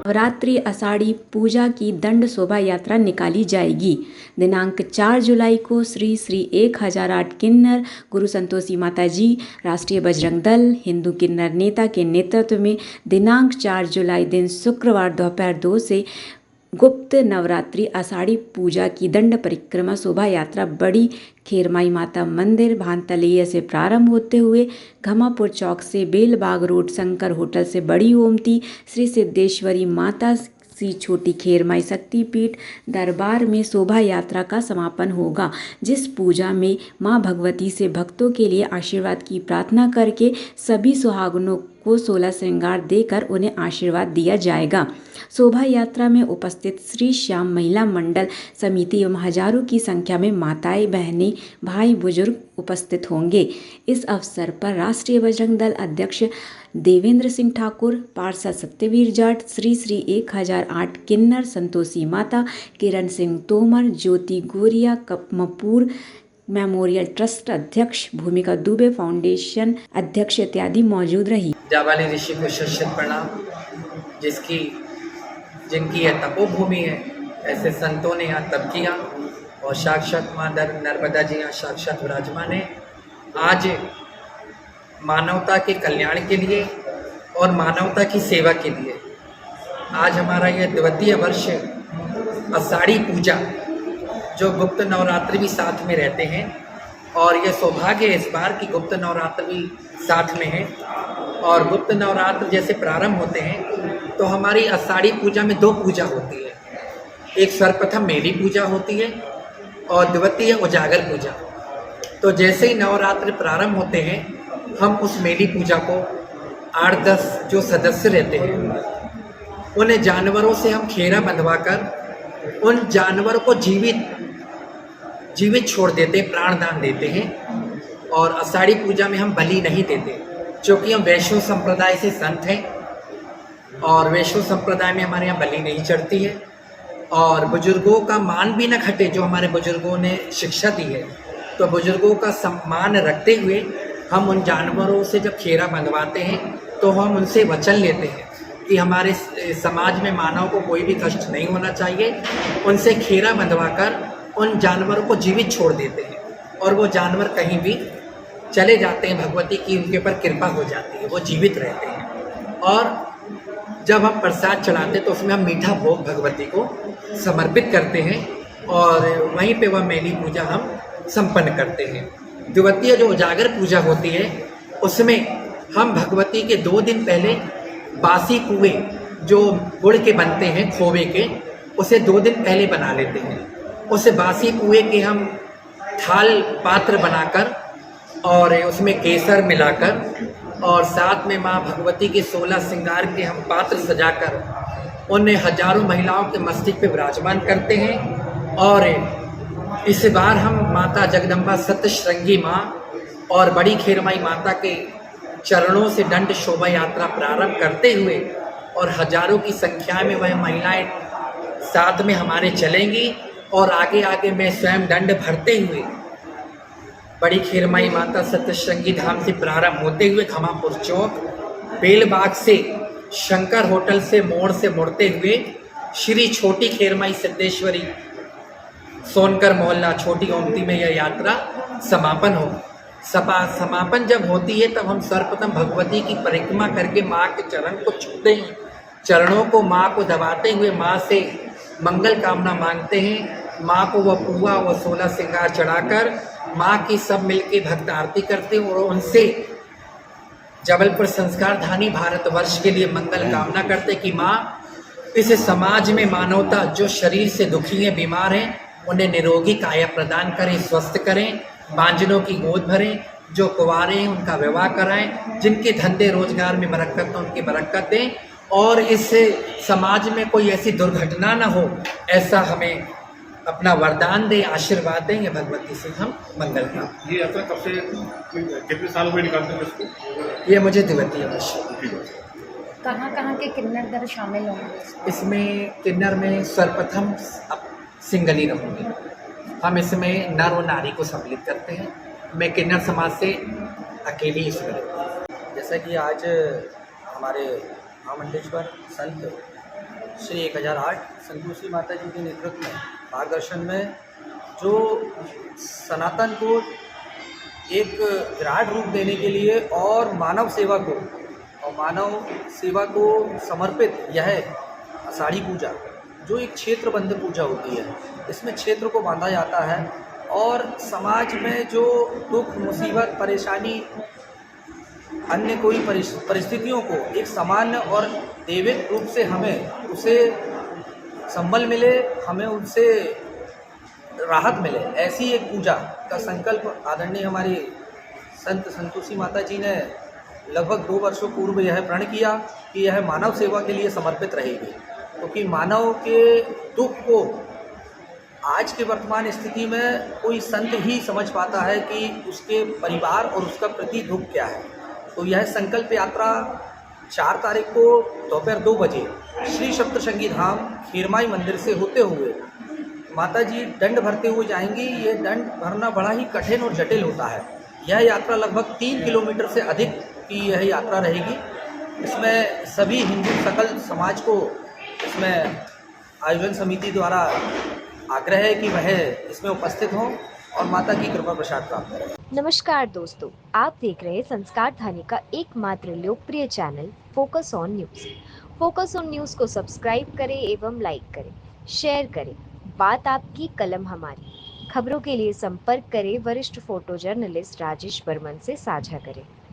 नवरात्रि आषाढ़ी पूजा की दंड शोभा यात्रा निकाली जाएगी। दिनांक 4 जुलाई को श्री श्री 1008 किन्नर गुरु संतोषी माता जी राष्ट्रीय बजरंग दल हिंदू किन्नर नेता के नेतृत्व में दिनांक 4 जुलाई दिन शुक्रवार दोपहर 2 से गुप्त नवरात्रि आषाढ़ी पूजा की दंड परिक्रमा शोभा यात्रा बड़ी खेरमाई माता मंदिर भानतलैया से प्रारंभ होते हुए घमापुर चौक से बेलबाग रोड शंकर होटल से बड़ी ओमती श्री सिद्धेश्वरी माता श्री छोटी खेरमाई शक्तिपीठ दरबार में शोभा यात्रा का समापन होगा, जिस पूजा में मां भगवती से भक्तों के लिए आशीर्वाद की प्रार्थना करके सभी सुहागनों को 16 श्रृंगार देकर उन्हें आशीर्वाद दिया जाएगा। शोभा यात्रा में उपस्थित श्री श्याम महिला मंडल समिति एवं हजारों की संख्या में माताएं बहनें भाई बुजुर्ग उपस्थित होंगे। इस अवसर पर राष्ट्रीय बजरंग दल अध्यक्ष देवेंद्र सिंह ठाकुर, पार्षद सत्यवीर जाट, श्री श्री 1008 किन्नर संतोषी माता, किरण सिंह तोमर, ज्योति गोरिया, कपमपुर मेमोरियल ट्रस्ट अध्यक्ष, भूमिका दुबे फाउंडेशन अध्यक्ष इत्यादि मौजूद रही। जाबाली ऋषि को शत प्रणाम। जिनकी यह तपोभूमि है, ऐसे संतों ने यहाँ तप किया और साक्षात माँ नर्मदा जी यहाँ साक्षात विराजमान है। आज मानवता के कल्याण के लिए और मानवता की सेवा के लिए आज हमारा यह द्वितीय वर्ष आषाढ़ी पूजा, जो गुप्त नवरात्रि भी साथ में रहते हैं, और यह सौभाग्य इस बार की गुप्त नवरात्रि भी साथ में है। और गुप्त नवरात्र जैसे प्रारंभ होते हैं तो हमारी आषाढ़ी पूजा में 2 पूजा होती है। एक सर्वप्रथम मेली पूजा होती है और द्वितीय उजागर पूजा। तो जैसे ही नवरात्र प्रारंभ होते हैं, हम उस मेली पूजा को 8-10 जो सदस्य रहते हैं, उन्हें जानवरों से हम खेरा बंधवाकर उन जानवरों को जीवित छोड़ देते, प्राणदान देते हैं। और आषाढ़ी पूजा में हम बलि नहीं देते, क्योंकि हम वैष्णव संप्रदाय से संत हैं और वैष्णव संप्रदाय में हमारे यहाँ बलि नहीं चढ़ती है। और बुजुर्गों का मान भी न घटे, जो हमारे बुजुर्गों ने शिक्षा दी है, तो बुजुर्गों का सम्मान रखते हुए हम उन जानवरों से जब खेरा बंधवाते हैं तो हम उनसे वचन लेते हैं कि हमारे समाज में मानव को कोई भी कष्ट नहीं होना चाहिए। उनसे खेरा बंधवाकर उन जानवरों को जीवित छोड़ देते हैं और वो जानवर कहीं भी चले जाते हैं, भगवती की उनके ऊपर कृपा हो जाती है, वो जीवित रहते हैं। और जब हम प्रसाद चढ़ाते तो उसमें हम मीठा भोग भगवती को समर्पित करते हैं और वहीं पे वह मेली पूजा हम संपन्न करते हैं। द्वितीय जो उजागर पूजा होती है, उसमें हम भगवती के 2 दिन पहले बासी कुएँ जो गुड़ के बनते हैं, खोवे के, उसे 2 दिन पहले बना लेते हैं। उस बासी कुएँ के हम थाल पात्र बनाकर और उसमें केसर मिलाकर और साथ में माँ भगवती के 16 श्रृंगार के हम पात्र सजाकर उन्हें हजारों महिलाओं के मस्तक पे विराजमान करते हैं। और इस बार हम माता जगदम्बा सप्तश्रृंगी माँ और बड़ी खेरमाई माता के चरणों से दंड शोभा यात्रा प्रारंभ करते हुए और हजारों की संख्या में वह महिलाएं साथ में हमारे चलेंगी और आगे आगे में स्वयं दंड भरते हुए बड़ी खेरमाई माता सप्तश्रृंगी धाम से प्रारंभ होते हुए घमापुर चौक, बेलबाग से शंकर होटल से मोड़ से मुड़ते हुए श्री छोटी खेरमाई सिद्धेश्वरी सोनकर मोहल्ला छोटी ओमती में यह यात्रा समापन हो। समापन जब होती है तब हम सर्वप्रथम भगवती की परिक्रमा करके माँ के चरण को छूते हैं, चरणों को माँ को दबाते हुए माँ से मंगल कामना मांगते हैं। माँ को वह पुआ व 16 श्रृंगार चढ़ाकर माँ की सब मिलके भक्त आरती करते हैं और उनसे जबलपुर संस्कारधानी भारतवर्ष के लिए मंगल कामना करते कि माँ इस समाज में मानवता जो शरीर से दुखी है, बीमार हैं, उन्हें निरोगी काया प्रदान करें, स्वस्थ करें, बांझनों की गोद भरें, जो कुंवारे हैं उनका विवाह कराएं, जिनके धंधे रोजगार में बरकत हो उनकी बरकत दें और इस समाज में कोई ऐसी दुर्घटना न हो, ऐसा हमें अपना वरदान दे, आशीर्वाद दें। ये भगवती से हम मंगल का। ये यात्रा कब से कितने साल हुए निकालते हैं इसको? ये मुझे द्वितीय वर्ष। कहाँ के किन्नर दल शामिल होंगे इसमें? किन्नर में सर्वप्रथम सिंगली रहूँगी। हम इसमें नर और नारी को सम्मिलित करते हैं। मैं किन्नर समाज से अकेली इसमें रहती हूँ। जैसा कि आज हमारे महामंडलेश्वर संत श्री 1008 संतोषी माता जी के नेतृत्व में मार्गदर्शन में जो सनातन को एक विराट रूप देने के लिए और मानव सेवा को समर्पित यह आषाढ़ी पूजा जो एक क्षेत्रबद्ध पूजा होती है, इसमें क्षेत्र को बांधा जाता है और समाज में जो दुख मुसीबत परेशानी अन्य कोई परिस्थितियों को एक सामान्य और दैविक रूप से हमें उसे संबल मिले, हमें उनसे राहत मिले, ऐसी एक पूजा का संकल्प आदरणीय हमारी संत संतोषी माता जी ने लगभग 2 वर्षों पूर्व यह प्रण किया कि यह मानव सेवा के लिए समर्पित रहेगी, क्योंकि मानव के दुख को आज के वर्तमान स्थिति में कोई संत ही समझ पाता है कि उसके परिवार और उसका प्रति दुख क्या है। तो यह संकल्प यात्रा 4 तारीख को दोपहर 2 बजे श्री सप्तशृंगी धाम खीरमाई मंदिर से होते हुए माता जी दंड भरते हुए जाएंगी। ये दंड भरना बड़ा ही कठिन और जटिल होता है। यह यात्रा लगभग 3 किलोमीटर से अधिक की यह यात्रा रहेगी। इसमें सभी हिंदू सकल समाज को इसमें आयोजन समिति द्वारा आग्रह है कि वह इसमें उपस्थित हों और माता की कृपा प्रसाद प्राप्त करें। नमस्कार दोस्तों, आप देख रहे हैं संस्कार ध्वनि का एकमात्र लोकप्रिय channel focus on news. Focus on news को सब्सक्राइब करें एवं लाइक करें, शेयर करें। बात आपकी, कलम हमारी। खबरों के लिए संपर्क करें वरिष्ठ फोटो जर्नलिस्ट राजेश बर्मन से साझा करें।